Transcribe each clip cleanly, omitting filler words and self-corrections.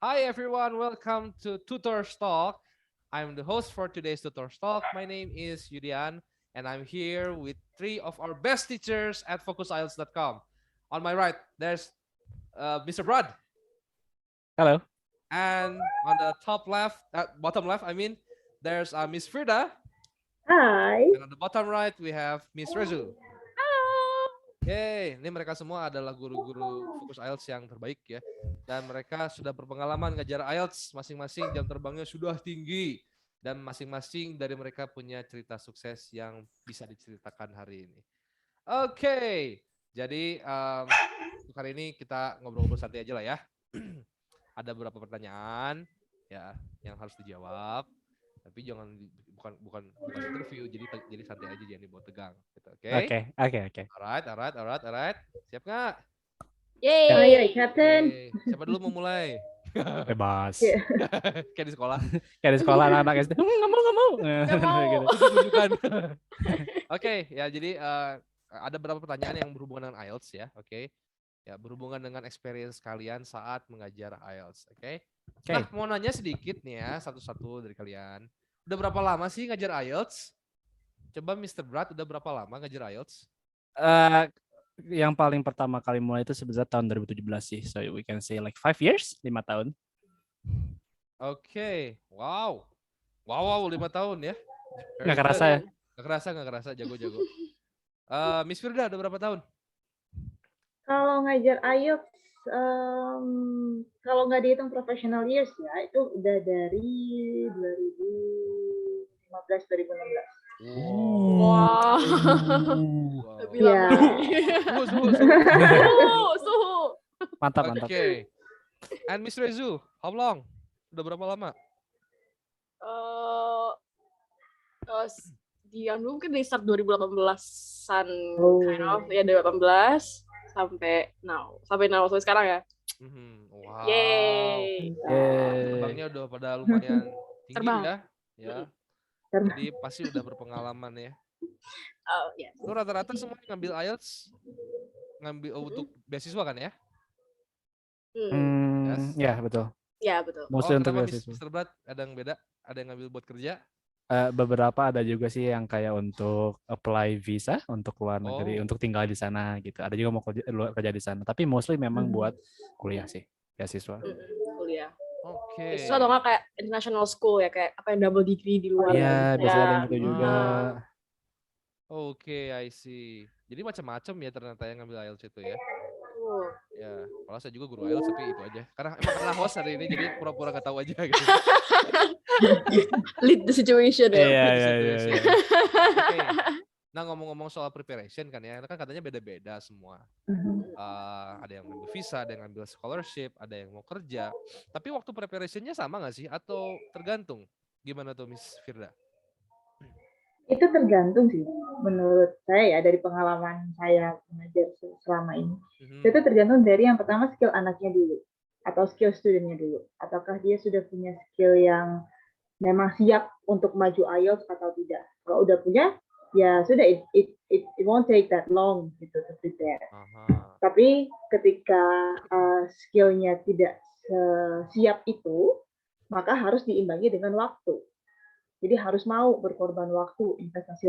Hi everyone, welcome to Tutor Talk. I'm the host for today's Tutor Talk. My name is Yudian, and I'm here with three of our best teachers at FocusIELTS.com. On my right, there's Mr. Brad, Hello. and on the bottom left, there's Miss Frida, Hai. and on the bottom right we have Miss Rezu. Halo. Yeay, ini mereka semua adalah guru-guru Fokus IELTS yang terbaik ya. Dan mereka sudah berpengalaman ngajar IELTS, masing-masing jam terbangnya sudah tinggi. Dan masing-masing dari mereka punya cerita sukses yang bisa diceritakan hari ini. Oke, jadi untuk hari ini kita ngobrol-ngobrol santai aja lah ya. Ada beberapa pertanyaan ya yang harus dijawab. Tapi jangan bukan interview, jadi santai aja, jangan dibawa tegang gitu. Oke. Oke. Alright. Siap nggak? Yeay. Ayo, Captain. Siapa dulu mau mulai? Bebas. Iya. Kayak di sekolah. Kayak di sekolah anak-anak SD. Nggak mau. Nggak mau. Gitu. Tunjukkan. Oke, ya jadi ada beberapa pertanyaan yang berhubungan dengan IELTS ya. Oke. Ya, berhubungan dengan experience kalian saat mengajar IELTS. Oke. Nah, mau nanya sedikit nih ya, satu-satu dari kalian. Udah berapa lama sih ngajar IELTS? Coba Mr. Brad, udah berapa lama ngajar IELTS? Yang paling pertama kali mulai itu sebenarnya tahun 2017 sih. So we can say like 5 years, 5 tahun. Oke. Wow, 5 tahun ya. Nggak kerasa ya? Nggak kerasa, jago. Miss Firda udah berapa tahun? Kalau ngajar IELTS, kalau nggak dihitung professional years ya, itu udah dari 2015-2016. Wah. Lebih lama Ya. lagi. Suhu. Mantap. Oke. And Miss Rezu, how long? Udah berapa lama? Dia dulu mungkin dari start 2018-an Oh. kind of ya, 2018 sampai now sampai sekarang ya. Wow. Yeay. Terbangnya udah pada lumayan tinggi Terbang. ya. Ya. Terbang. Jadi pasti udah berpengalaman ya. Oh, yes. Lu rata-rata semua ngambil IELTS untuk beasiswa kan ya? Yes. Ya betul. Ya, betul. Mostly untuk kenapa beasiswa. Mr. Brad ada yang beda? Ada yang ngambil buat kerja? Beberapa ada juga sih yang kayak untuk apply visa untuk luar negeri, untuk tinggal di sana gitu. Ada juga mau kerja di sana. Tapi mostly memang buat kuliah sih, beasiswa. Kuliah. Oke. Beasiswa atau nggak kayak international school ya, kayak apa yang double degree di luar. Iya, biasanya ada yang gitu juga. Oke, I see. Jadi macam-macam ya ternyata yang ngambil IELTS itu ya. Ya, kalau saya juga guru IELTS tapi itu aja. Karena host hari ini jadi pura-pura nggak tahu aja gitu. Lead the situation ya. Iya. Oke. Nah, ngomong-ngomong soal preparation kan ya, kan katanya beda-beda semua. Ada yang ngambil visa, ada yang ngambil scholarship, ada yang mau kerja. Tapi waktu preparationnya sama nggak sih? Atau tergantung? Gimana tuh Miss Firda? Itu tergantung sih, menurut saya ya, dari pengalaman saya mengajar selama ini. Itu tergantung dari yang pertama skill anaknya dulu, atau skill studentnya dulu. Apakah dia sudah punya skill yang memang siap untuk maju IELTS atau tidak. Kalau udah punya, ya sudah, it won't take that long gitu to prepare. Tapi ketika skillnya tidak siap itu, maka harus diimbangi dengan waktu. Jadi harus mau berkorban waktu, investasi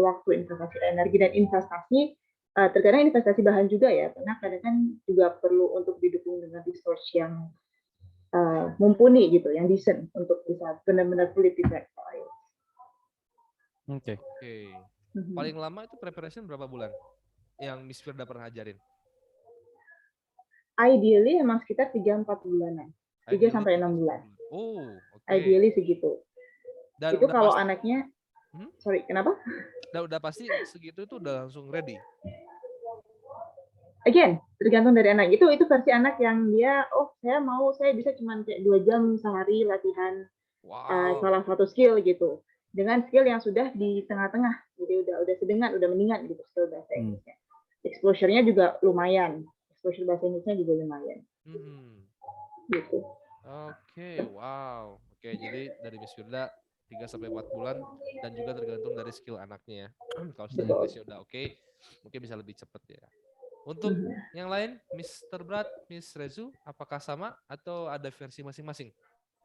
energi, dan investasi, terkadang investasi bahan juga ya, karena kadang kan juga perlu untuk didukung dengan resource yang mumpuni gitu, yang decent untuk bisa benar-benar fully prepare for IELTS. Oke. Paling lama itu preparation berapa bulan? Yang Miss Firda pernah ajarin? Ideally emang sekitar 3-4 bulanan. 3-6 bulan. Oh, oke. Ideally segitu. Dan itu kalau pasti, anaknya, sorry, kenapa? Udah pasti segitu itu udah langsung ready. Again, tergantung dari anak. Itu versi anak yang dia, saya bisa cuma kayak 2 jam sehari latihan salah satu skill gitu. Dengan skill yang sudah di tengah-tengah. Jadi udah sedengan, udah mendingan gitu skill bahasa Inggrisnya. Exposure-nya juga lumayan. Exposure bahasa Inggrisnya juga lumayan. Gitu. Oke, wow. Oke, jadi dari Miss Firda 3-4 bulan dan juga tergantung dari skill anaknya ya. Kalau sudah Inggrisnya udah oke, mungkin bisa lebih cepat ya. Untuk yang lain, Mr. Brad, Miss Rezu, apakah sama atau ada versi masing-masing?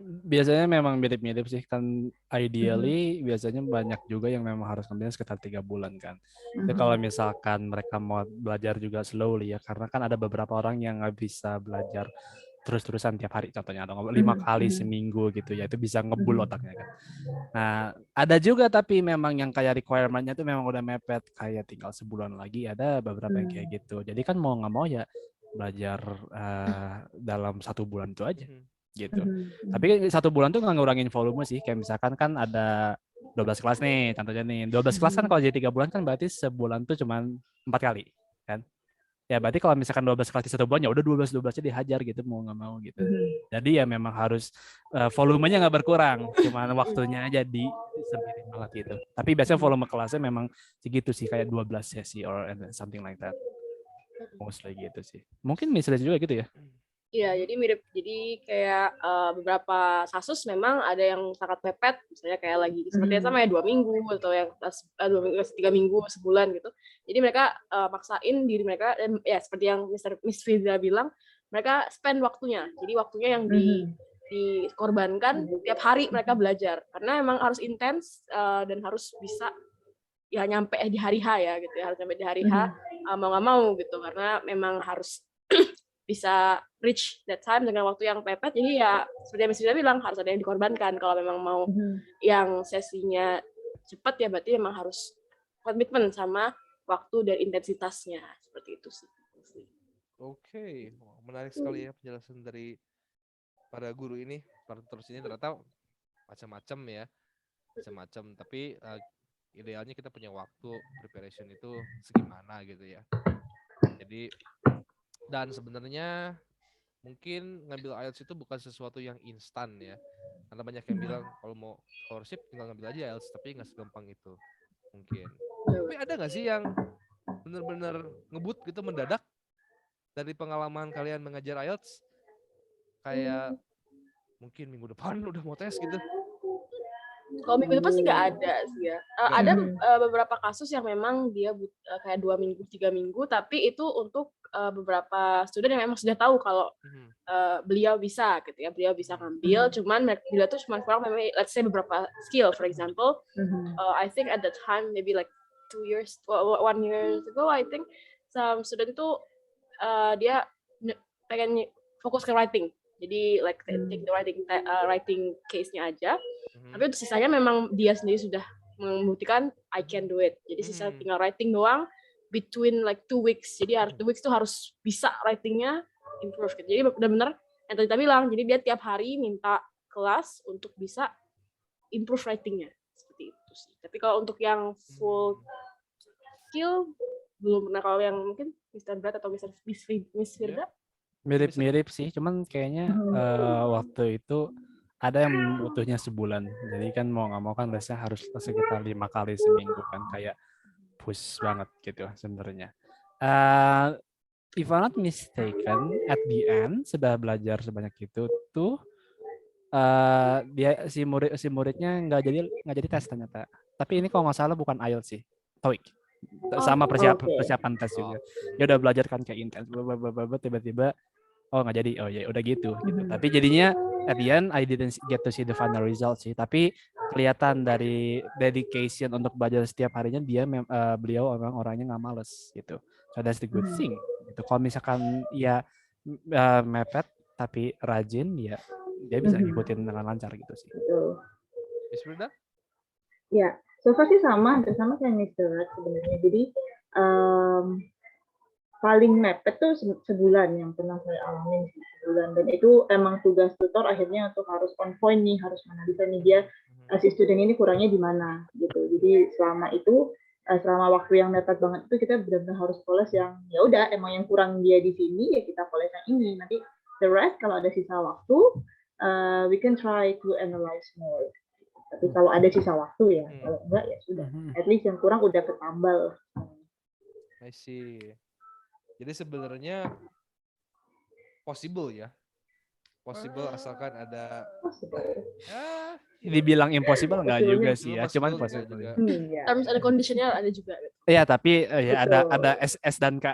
Biasanya memang mirip-mirip sih kan, ideally biasanya banyak juga yang memang harus ngambilnya sekitar 3 bulan kan. Tapi kalau misalkan mereka mau belajar juga slowly ya, karena kan ada beberapa orang yang nggak bisa belajar terus-terusan tiap hari contohnya, atau 5 kali seminggu gitu ya, itu bisa ngebul otaknya kan. Nah, ada juga tapi memang yang kayak requirement-nya tuh memang udah mepet, kayak tinggal sebulan lagi, ada beberapa yang kayak gitu. Jadi kan mau nggak mau ya belajar dalam 1 bulan itu aja gitu. Tapi 1 bulan tuh nggak ngurangin volume sih. Kayak misalkan kan ada 12 kelas nih, contohnya nih. 12 kelas kan kalau jadi 3 bulan kan berarti sebulan tuh cuma 4 kali kan. Ya berarti kalau misalkan 12 kelas di 1 bulan ya udah 12-12-nya dihajar gitu, mau nggak mau gitu. Jadi ya memang harus volumenya nggak berkurang, cuman waktunya aja disempit banget gitu. Tapi biasanya volume kelasnya memang segitu sih, kayak 12 sesi or something like that. Mostly gitu sih. Mungkin misalnya juga gitu ya. Iya, jadi mirip. Jadi kayak beberapa kasus memang ada yang sangat mepet, misalnya kayak lagi seperti sama ya 2 minggu atau yang 3 minggu, sebulan gitu. Jadi mereka maksain diri mereka, ya seperti yang Miss Fidra bilang, mereka spend waktunya. Jadi waktunya yang dikorbankan tiap hari mereka belajar, karena emang harus intens dan harus bisa ya nyampe di hari H ya gitu ya, harus nyampe di hari H mau nggak mau gitu, karena memang harus bisa reach that time dengan waktu yang mepet. Jadi ya seperti yang Miss bilang, harus ada yang dikorbankan kalau memang mau yang sesinya cepat, ya berarti memang harus komitmen sama waktu dan intensitasnya, seperti itu sih. Oke, menarik sekali ya penjelasan dari para guru ini. Para terus ini ternyata macam-macam ya, macam-macam. Tapi idealnya kita punya waktu preparation itu segimana gitu ya. Jadi dan sebenarnya mungkin ngambil IELTS itu bukan sesuatu yang instan ya. Karena banyak yang bilang kalau mau scholarship tinggal ngambil aja IELTS, tapi nggak segampang itu mungkin. Tapi ada nggak sih yang benar-benar ngebut gitu mendadak dari pengalaman kalian mengajar IELTS? Kayak mungkin minggu depan udah mau tes gitu. Kalau minggu depan sih nggak ada sih ya. Ada beberapa kasus yang memang dia kayak 2 minggu, 3 minggu, tapi itu untuk beberapa student yang memang sudah tahu kalau beliau bisa gitu ya, beliau bisa ngambil, cuman beliau tuh cuma kurang memang, let's say beberapa skill, for example, I think at the time maybe like 1 year ago, I think some student tuh dia pengen fokus ke writing. Jadi like take the writing case-nya aja. Tapi untuk sisanya memang dia sendiri sudah membuktikan I can do it. Jadi sisa tinggal writing doang between like 2 weeks. Jadi harus 2 weeks tuh harus bisa writing-nya improve. Jadi benar-benar yang tadi kita bilang, jadi dia tiap hari minta kelas untuk bisa improve writing-nya. Seperti itu sih. Tapi kalau untuk yang full skill belum pernah. Kalau yang mungkin Mr. Brad atau Miss Firda? Mirip-mirip sih, cuman kayaknya waktu itu ada yang butuhnya sebulan. Jadi kan mau nggak mau kan lesnya harus sekitar 5 kali seminggu kan, kayak push banget gitu sebenarnya. If I'm not mistaken, at the end setelah belajar sebanyak itu tuh dia si muridnya nggak jadi tes ternyata. Tapi ini kalau nggak salah bukan IELTS sih, TOEIC. Sama persiapan tes juga. Dia udah belajar kan kayak intens, tiba-tiba nggak jadi, ya udah gitu. Tapi jadinya at the end I didn't get to see the final result sih. Tapi kelihatan dari dedication untuk belajar setiap harinya beliau orangnya nggak males gitu. So that's the good thing. Gitu. Kalau misalkan ya mepet tapi rajin, ya dia bisa ngikutin dengan lancar gitu sih. Miss Firda? Ya, so far sih sama kayak Mr. Rat sebenarnya. Jadi paling mepet tuh sebulan yang pernah saya alamin, sebulan. Dan itu emang tugas tutor akhirnya untuk harus on point nih, harus menganalisa nih dia si student ini kurangnya di mana gitu. Jadi selama waktu yang mepet banget itu kita benar-benar harus poles yang ya udah emang yang kurang dia di sini ya kita poles yang ini. Nanti the rest kalau ada sisa waktu we can try to analyze more. Tapi kalau ada sisa waktu ya, kalau enggak ya sudah. At least yang kurang udah ketambal. I see. Jadi sebenarnya possible ya possible asalkan ada ya Dibilang impossible nggak Possible-nya juga belum sih ya, cuman possible juga possible. juga. Iya. Terms and conditionnya ada juga. Gitu. Iya, tapi ya Betul. ada S dan K.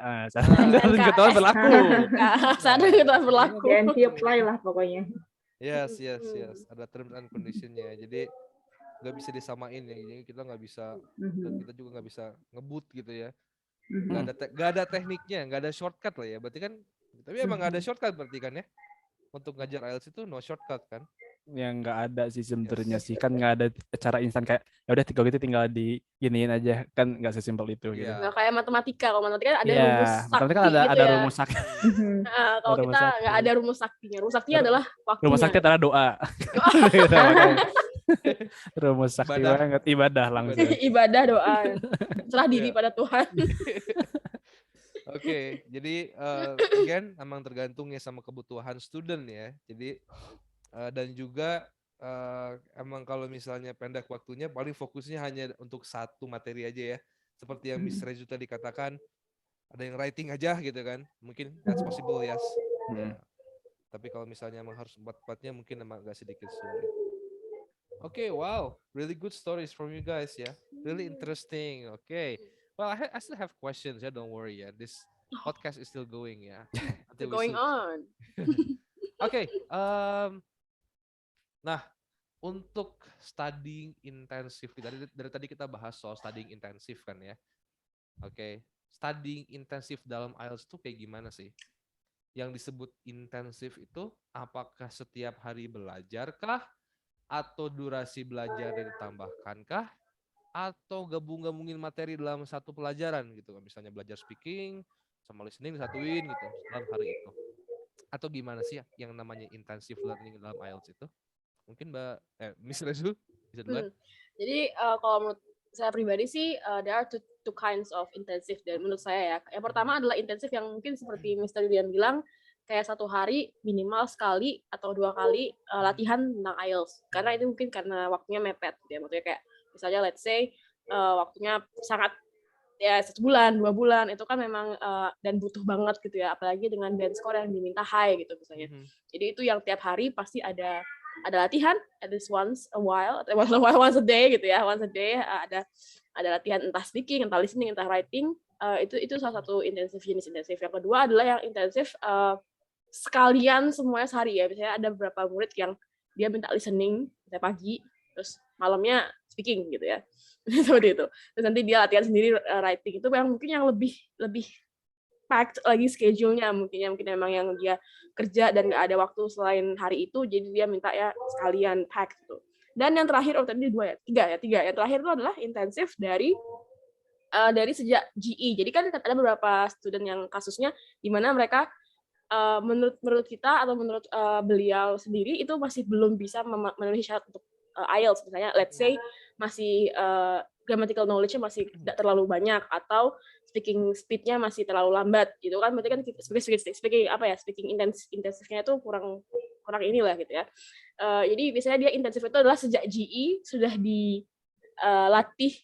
Dan Ketentuan berlaku. Sadar kita berlaku. Dan apply lah pokoknya. Yes. Ada terms and conditionnya. Jadi nggak bisa disamain ya. Jadi kita nggak bisa, dan kita juga nggak bisa ngebut gitu ya. Nggak ada tekniknya, nggak ada shortcut lah ya. Berarti kan, tapi emang nggak ada shortcut berarti kan ya. Untuk ngajar IELTS itu no shortcut kan? Yang nggak ada sih sebenarnya sih, kan nggak ada cara instan kayak ya udah kalau gitu tinggal diginiin aja, kan nggak sesimpel itu gitu. Iya. Nggak kayak matematika. Kalau matematika ada Iya, rumus matematika sakti kan ada gitu ya. rumus sakti. Nah, kalau Ada rumus kita sakti. nggak ada rumus saktinya. Rumus saktinya adalah waktunya. Rumus sakti adalah doa. Gitu, makanya. Rumus sakti Ibadah. banget, ibadah langsung. Ibadah, doa. Serah diri Iya. pada Tuhan. Oke, jadi again emang tergantung ya sama kebutuhan student ya. Jadi dan juga emang kalau misalnya pendek waktunya paling fokusnya hanya untuk satu materi aja ya. Seperti yang Miss Rezu tadi katakan, ada yang writing aja gitu kan. Mungkin that's possible, yes. Tapi kalau misalnya emang harus empat-empatnya mungkin emang agak sedikit sulit. Oke, wow, really good stories from you guys ya. Really interesting. Okay. Well, I still have questions ya, don't worry ya. This podcast is still going ya. Still going on. Oke, nah untuk studying intensif, dari tadi kita bahas soal studying intensif kan ya. Oke, studying intensif dalam IELTS tuh kayak gimana sih? Yang disebut intensif itu apakah setiap hari belajar kah? Atau durasi belajar ditambahkan kah? Atau gabungin materi dalam satu pelajaran gitu, misalnya belajar speaking sama listening disatuin gitu dalam hari itu, atau gimana sih yang namanya intensive learning dalam IELTS itu? Mungkin Miss Rezu bisa duluan. Jadi kalau menurut saya pribadi sih there are two kinds of intensive dan menurut saya ya. Yang pertama adalah intensif yang mungkin seperti Mr. Julian bilang kayak satu hari minimal sekali atau 2 kali latihan tentang IELTS. Karena itu mungkin karena waktunya mepet gitu ya. Maksudnya kayak misalnya let's say waktunya sangat ya 1 bulan, 2 bulan itu kan memang dan butuh banget gitu ya, apalagi dengan band score yang diminta high gitu misalnya. Jadi itu yang tiap hari pasti ada latihan at least once a once a day gitu ya, once a day ada latihan entah speaking, entah listening, entah writing. Itu salah satu jenis intensif. Yang kedua adalah yang intensif sekalian semuanya sehari ya. Misalnya ada beberapa murid yang dia minta listening misalnya pagi, terus malamnya speaking gitu ya. Seperti itu. Terus nanti dia latihan sendiri writing. Itu yang mungkin yang lebih packed lagi schedule-nya mungkin memang yang dia kerja dan nggak ada waktu selain hari itu, jadi dia minta ya sekalian packed gitu. Dan yang terakhir tadi tiga. Yang terakhir itu adalah intensif dari sejak GE. Jadi kan ada beberapa student yang kasusnya di mana mereka menurut kita atau menurut beliau sendiri itu masih belum bisa memenuhi syarat untuk IELTS. Misalnya let's say masih grammatical knowledge-nya masih tidak terlalu banyak atau speaking speed-nya masih terlalu lambat gitu kan. Berarti kan speaking intensifnya itu kurang inilah gitu ya. Jadi biasanya dia intensif itu adalah sejak GE sudah dilatih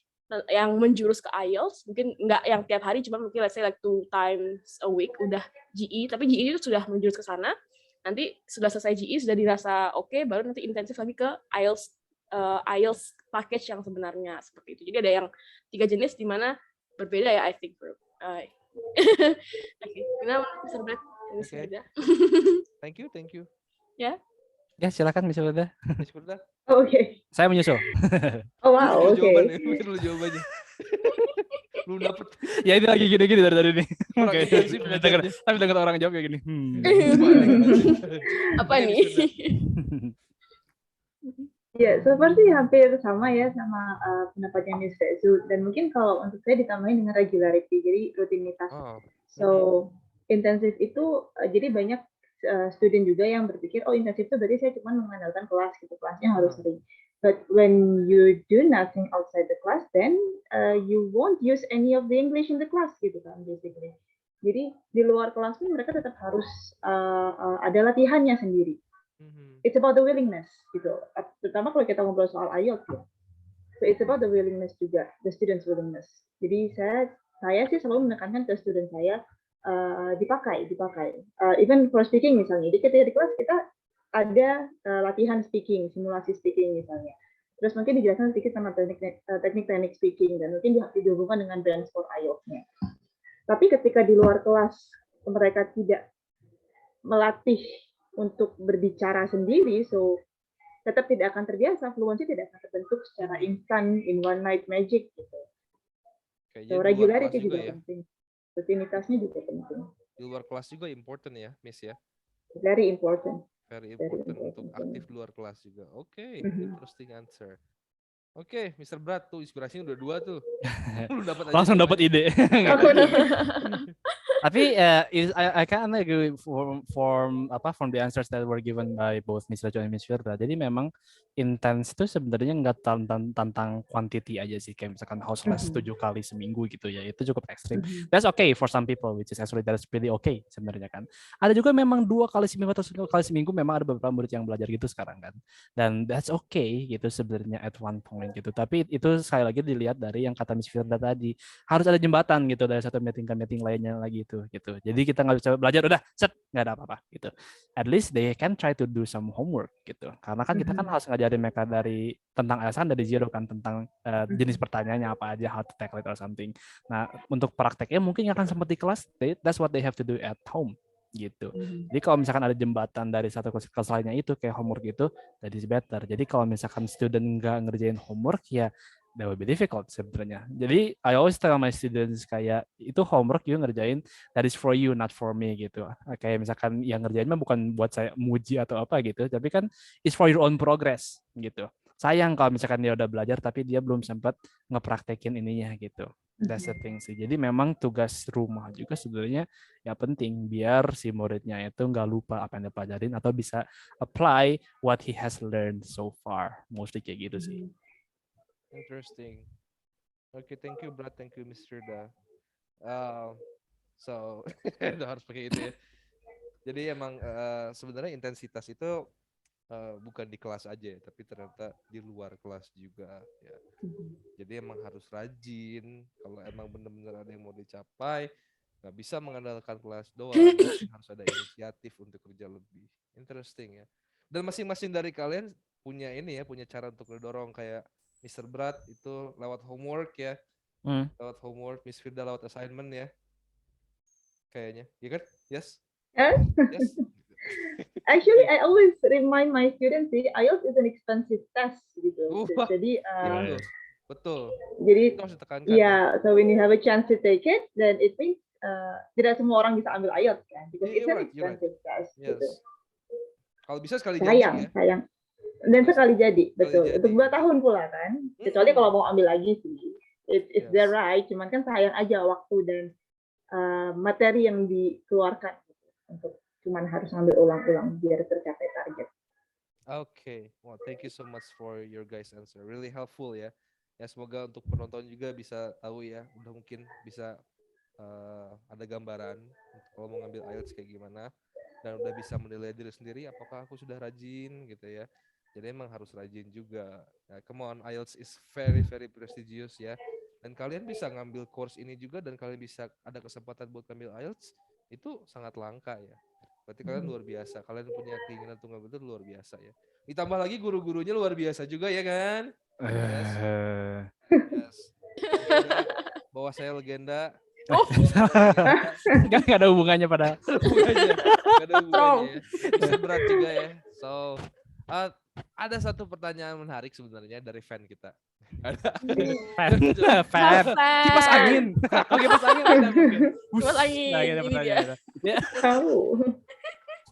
yang menjurus ke IELTS, mungkin nggak yang tiap hari, cuma mungkin let's say like 2 times a week udah GE, tapi GE itu sudah menjurus ke sana. Nanti sudah selesai GE, sudah dirasa oke, baru nanti intensif lagi ke IELTS package yang sebenarnya seperti itu. Jadi ada yang 3 jenis di mana berbeda ya, I think. Oke, Thank you. Ya. Ya, silakan Miss Wilda. Oke. Saya menyusul. Oh wow, oke. Mikir dulu jawabannya. Belum dapet. Ya ini lagi gini-gini dari tadi nih. Kurang intensif belajarnya. Tapi dengar orang jawab kayak gini. Apa nih? Ya, seperti hampir sama ya sama pendapatnya Miss Rezu, dan mungkin kalau untuk saya ditambahin dengan regularity, jadi rutinitas. So intensif itu jadi banyak student juga yang berpikir intensif itu berarti saya cuma mengandalkan kelas gitu, kelasnya harus sering. But when you do nothing outside the class, then you won't use any of the English in the class gitu kan basically. Jadi di luar kelas pun mereka tetap harus ada latihannya sendiri. It's about the willingness gitu. Terutama kalau kita ngobrol soal IELTS ya. So it's about the willingness juga, the students' willingness. Jadi saya sih selalu menekankan ke student saya dipakai. Even for speaking misalnya, jadi ketika di kelas kita ada latihan speaking, simulasi speaking misalnya. Terus mungkin dijelaskan sedikit sama teknik-teknik speaking dan mungkin dihubungkan dengan brand for IELTS-nya. Tapi ketika di luar kelas mereka tidak melatih untuk berbicara sendiri, so tetap tidak akan terbiasa, fluency tidak akan terbentuk secara instan in one night magic gitu. So regularity juga penting, rutinitasnya juga penting. Di luar kelas juga important ya, Miss ya. Very important. Very important untuk aktif luar kelas juga. Oke, interesting answer. Oke, Mr. Brad tuh inspirasinya udah 2 tuh. Lu dapat langsung dapat ide. Tapi I can agree from the answers that were given by both Miss Rajo and Miss Firda. Jadi memang intens itu sebenarnya nggak tentang quantity aja sih. Kayak misalkan house class 7 kali seminggu gitu ya. Itu cukup ekstrim. That's okay for some people, which is actually that's pretty okay sebenarnya kan. Ada juga memang 2 kali seminggu atau 1 kali seminggu memang ada beberapa murid yang belajar gitu sekarang kan. Dan that's okay gitu sebenarnya at one point gitu. Tapi itu sekali lagi dilihat dari yang kata Miss Firda tadi. Harus ada jembatan gitu dari satu meeting ke meeting lainnya lagi gitu. Jadi kita nggak bisa belajar udah set nggak ada apa-apa gitu. At least they can try to do some homework gitu. Karena kan kita kan harus ngajarin mereka dari tentang alasan dari zero kan tentang jenis pertanyaannya apa aja, how to tackle it or something. Nah untuk prakteknya mungkin akan seperti kelas, that's what they have to do at home gitu. Jadi kalau misalkan ada jembatan dari satu kelas lainnya itu kayak homework gitu, that is better. Jadi kalau misalkan student nggak ngerjain homework ya that will be difficult sebenarnya. Jadi I always tell my students kayak itu homework you ngerjain, that is for you not for me gitu. Kayak misalkan yang ngerjain mah bukan buat saya muji atau apa gitu, tapi kan it's for your own progress gitu. Sayang kalau misalkan dia udah belajar tapi dia belum sempat ngepraktekin ininya gitu. That's the thing sih. Jadi memang tugas rumah juga sebenarnya ya penting biar si muridnya itu nggak lupa apa yang dia pelajarin atau bisa apply what he has learned so far. Mostly kayak gitu sih. Interesting. Okay, thank you, Brad. Thank you, Mr. Da. So, udah harus pakai itu ya. Jadi emang sebenarnya intensitas itu bukan di kelas aja, tapi ternyata di luar kelas juga. Ya. Jadi emang harus rajin. Kalau emang benar-benar ada yang mau dicapai, nggak bisa mengandalkan kelas doang. Harus ada inisiatif untuk kerja lebih. Interesting ya. Dan masing-masing dari kalian punya ini ya, punya cara untuk mendorong kayak Mr. Brad itu lewat homework ya. Lewat homework, Miss Firda lewat assignment ya. Kayaknya. Iya kan? Yes? Yes. Actually, I always remind my students sih, IELTS is an expensive test gitu. Jadi betul. Jadi ya, so when you have a chance to take it, then it means tidak semua orang bisa ambil IELTS kan, because it's an expensive test. Yes. Gitu. Kalau bisa sekali sayang. Dan sekali jadi, betul. Untuk 2 tahun pula kan. Kecuali kalau mau ambil lagi sih. It's their right, cuman kan sayang aja waktu dan materi yang dikeluarkan gitu, untuk cuman harus ngambil ulang-ulang biar tercapai target. Okay. Well, thank you so much for your guys' answer. Really helpful ya. Ya semoga untuk penonton juga bisa tahu ya. Udah mungkin bisa ada gambaran kalau mau ngambil IELTS kayak gimana. Dan udah bisa menilai diri sendiri apakah aku sudah rajin gitu ya. Jadi emang harus rajin juga. Nah, come on, IELTS is very very prestigious ya. Dan kalian bisa ngambil course ini juga dan kalian bisa ada kesempatan buat ngambil IELTS itu sangat langka ya. Berarti kalian luar biasa. Kalian punya keinginan untuk ngambil itu luar biasa ya. Ditambah lagi guru-gurunya luar biasa juga ya kan? Yes. Bahwa saya legenda. Gak ada hubungannya pada. Gak ada hubungannya. Bisa berat juga ya. So ada satu pertanyaan menarik sebenarnya dari fan kita. Fan. Kipas angin. Oke, kipas angin ada. Kipas angin. Nah, ini dia.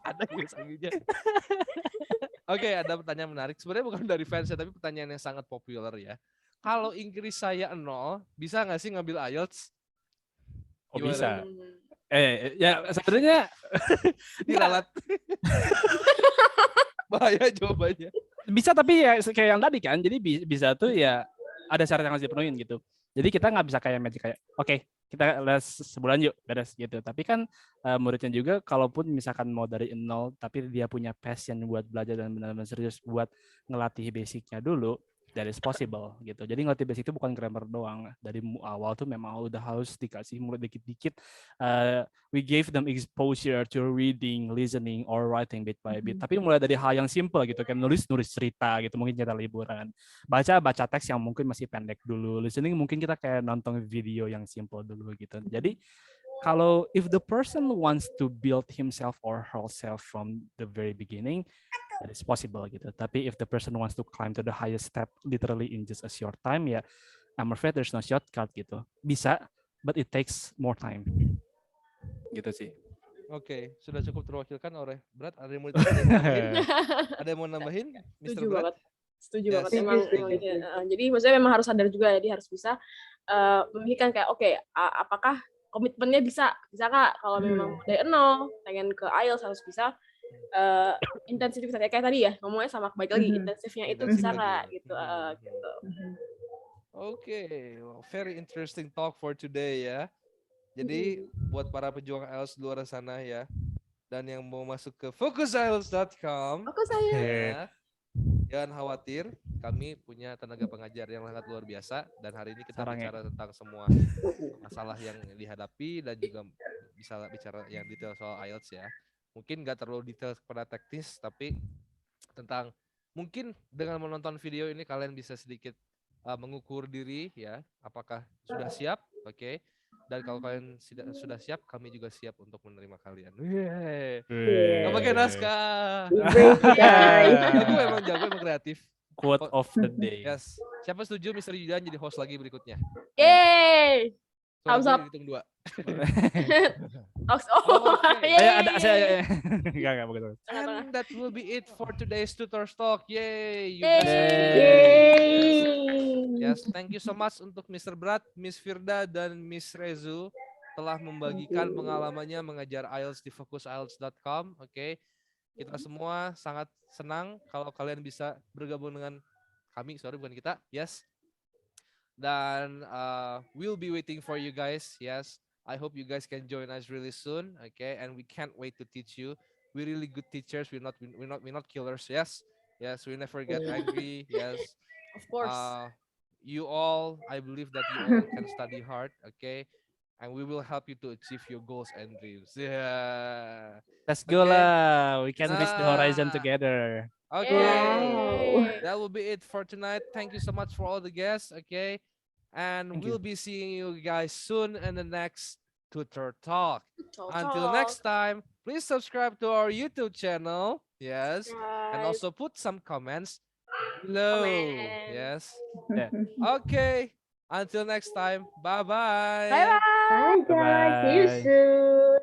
Ada kipas anginnya. Oke, ada pertanyaan menarik. Sebenarnya bukan dari fans ya, tapi pertanyaan yang sangat populer ya. Kalau Inggris saya 0, bisa nggak sih ngambil IELTS? Oh, bisa. Ya sebenarnya diralat. Bahaya jawabannya. Bisa, tapi ya kayak yang tadi kan. Jadi bisa tuh ya ada syarat yang harus dipenuhin gitu. Jadi kita nggak bisa kayak magic kayak oke, kita les sebulan yuk beres gitu. Tapi kan muridnya juga kalaupun misalkan mau dari 0 tapi dia punya passion buat belajar dan benar-benar serius buat ngelatih basicnya dulu, that is possible gitu. Jadi ngelatih basic itu bukan grammar doang. Dari awal tuh memang udah harus dikasih mulai dikit-dikit. We gave them exposure to reading, listening, or writing bit by bit. Tapi mulai dari hal yang simple gitu, kayak nulis cerita gitu, mungkin cerita liburan. Baca teks yang mungkin masih pendek dulu. Listening mungkin kita kayak nonton video yang simple dulu gitu. Jadi kalau if the person wants to build himself or herself from the very beginning, that is possible gitu. Tapi if the person wants to climb to the highest step literally in just a short time, ya I'm afraid there's no shortcut gitu. Bisa, but it takes more time. Gitu sih. Oke, sudah cukup terwakilkan oleh Berat. Ada yang mau ditambahin? Ada yang mau nambahin, Mr. Setuju Berat? banget. Setuju Yes. banget. Emang jadi maksudnya memang harus sadar juga, jadi harus bisa memikirkan kayak oke, apakah komitmennya bisa nggak kalau memang dari nol pengen ke IELTS harus bisa intensitasnya kayak tadi ya ngomongnya sama baik lagi intensifnya itu bisa nggak gitu gitu. Oke, very interesting talk for today ya. Jadi buat para pejuang IELTS di luar sana ya, dan yang mau masuk ke focusielts.com, ya, jangan khawatir, kami punya tenaga pengajar yang sangat luar biasa, dan hari ini kita bicara tentang semua masalah yang dihadapi dan juga bisa bicara yang detail soal IELTS ya. Mungkin nggak terlalu detail kepada teknis, tapi tentang mungkin dengan menonton video ini kalian bisa sedikit mengukur diri ya, apakah sudah siap, oke. Dan kalau kalian sudah siap, kami juga siap untuk menerima kalian. Gak pakai naskah. Jago emang kreatif. Quote of the day. Yes. Siapa setuju Mr. Yudan jadi host lagi berikutnya? Yeay. Thumbs up. Hitung 2. Ada saya enggak begitu. And that will be it for today's Tutor Talk. Yay. Yes, thank you so much untuk Mr. Berat, Miss Firda, dan Miss Rezu telah membagikan pengalamannya mengajar IELTS di focusielts.com. Oke. Kita semua sangat senang kalau kalian bisa bergabung dengan kami, bukan kita. Yes. Dan we'll be waiting for you guys. Yes. I hope you guys can join us really soon. Okay. And we can't wait to teach you. We're really good teachers. We're not killers. Yes. Yes. We never get angry. Yes. Of course. You all, I believe that you all can study hard. Okay. And we will help you to achieve your goals and dreams. Yeah. Let's go lah. We can reach the horizon together. Okay. That will be it for tonight. Thank you so much for all the guests. Okay. And we'll be seeing you guys soon in the next Tutor Talk. Until next time, please subscribe to our YouTube channel. Yes. And also put some comments below. Yes. Yeah. Okay. Until next time. Bye-bye. Bye-bye. Bye guys. See you soon.